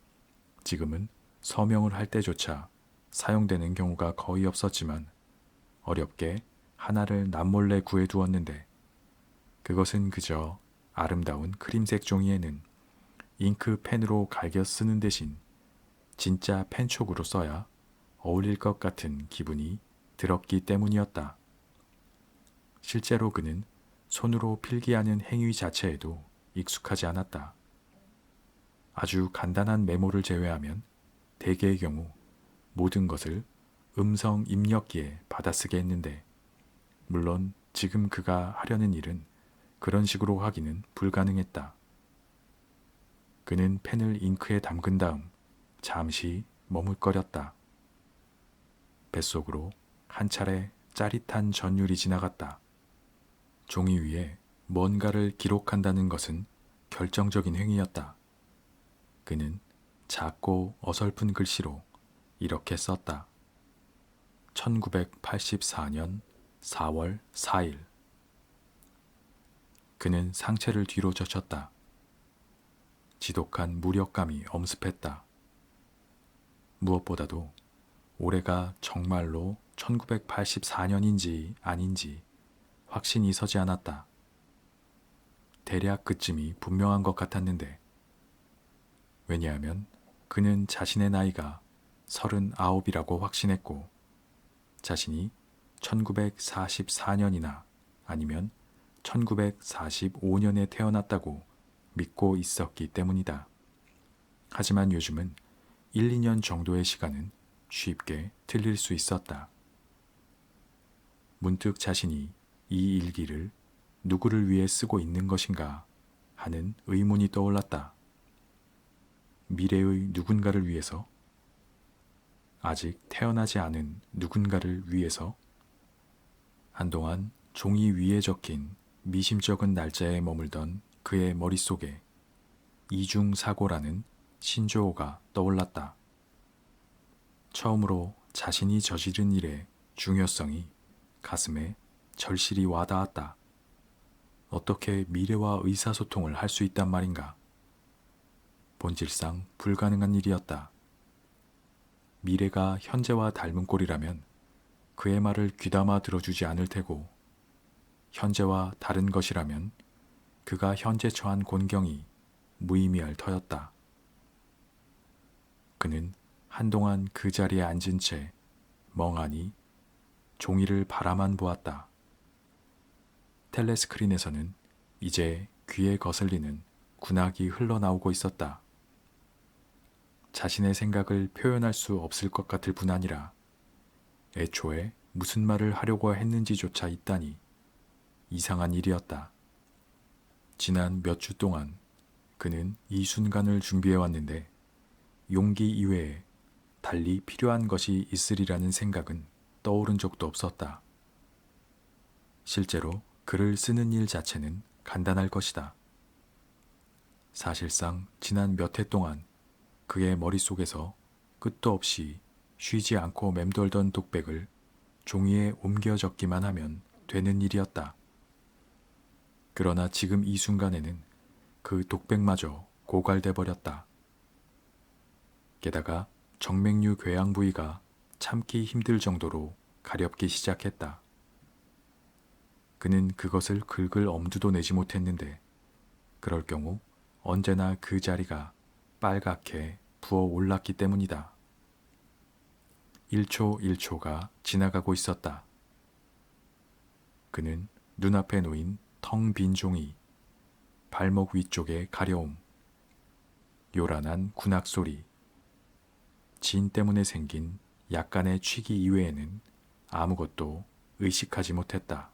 지금은 서명을 할 때조차 사용되는 경우가 거의 없었지만 어렵게 하나를 남몰래 구해두었는데 그것은 그저 아름다운 크림색 종이에는 잉크 펜으로 갈겨 쓰는 대신 진짜 펜촉으로 써야 어울릴 것 같은 기분이 들었기 때문이었다. 실제로 그는 손으로 필기하는 행위 자체에도 익숙하지 않았다. 아주 간단한 메모를 제외하면 대개의 경우 모든 것을 음성 입력기에 받아쓰게 했는데 물론 지금 그가 하려는 일은 그런 식으로 하기는 불가능했다. 그는 펜을 잉크에 담근 다음 잠시 머뭇거렸다. 뱃속으로 한 차례 짜릿한 전율이 지나갔다. 종이 위에 뭔가를 기록한다는 것은 결정적인 행위였다. 그는 작고 어설픈 글씨로 이렇게 썼다. 1984년 4월 4일. 그는 상체를 뒤로 젖혔다. 지독한 무력감이 엄습했다. 무엇보다도 올해가 정말로 1984년인지 아닌지 확신이 서지 않았다. 대략 그쯤이 분명한 것 같았는데 왜냐하면 그는 자신의 나이가 39이라고 확신했고 자신이 1944년이나 아니면 1945년에 태어났다고 믿고 있었기 때문이다. 하지만 요즘은 1, 2년 정도의 시간은 쉽게 틀릴 수 있었다. 문득 자신이 이 일기를 누구를 위해 쓰고 있는 것인가 하는 의문이 떠올랐다. 미래의 누군가를 위해서? 아직 태어나지 않은 누군가를 위해서? 한동안 종이 위에 적힌 미심쩍은 날짜에 머물던 그의 머릿속에 이중사고라는 신조어가 떠올랐다. 처음으로 자신이 저지른 일의 중요성이 가슴에 절실히 와닿았다. 어떻게 미래와 의사소통을 할 수 있단 말인가? 본질상 불가능한 일이었다. 미래가 현재와 닮은 꼴이라면 그의 말을 귀담아 들어주지 않을 테고, 현재와 다른 것이라면 그가 현재 처한 곤경이 무의미할 터였다. 그는 한동안 그 자리에 앉은 채 멍하니 종이를 바라만 보았다. 텔레스크린에서는 이제 귀에 거슬리는 군악이 흘러나오고 있었다. 자신의 생각을 표현할 수 없을 것 같을 뿐 아니라 애초에 무슨 말을 하려고 했는지조차 있다니 이상한 일이었다. 지난 몇 주 동안 그는 이 순간을 준비해왔는데 용기 이외에 달리 필요한 것이 있으리라는 생각은 떠오른 적도 없었다. 실제로 글을 쓰는 일 자체는 간단할 것이다. 사실상 지난 몇 해 동안 그의 머릿속에서 끝도 없이 쉬지 않고 맴돌던 독백을 종이에 옮겨 적기만 하면 되는 일이었다. 그러나 지금 이 순간에는 그 독백마저 고갈돼 버렸다. 게다가 정맥류 궤양 부위가 참기 힘들 정도로 가렵기 시작했다. 그는 그것을 긁을 엄두도 내지 못했는데 그럴 경우 언제나 그 자리가 빨갛게 부어 올랐기 때문이다. 1초 1초가 지나가고 있었다. 그는 눈앞에 놓인 텅 빈 종이, 발목 위쪽의 가려움, 요란한 군악 소리, 진 때문에 생긴 약간의 취기 이외에는 아무것도 의식하지 못했다.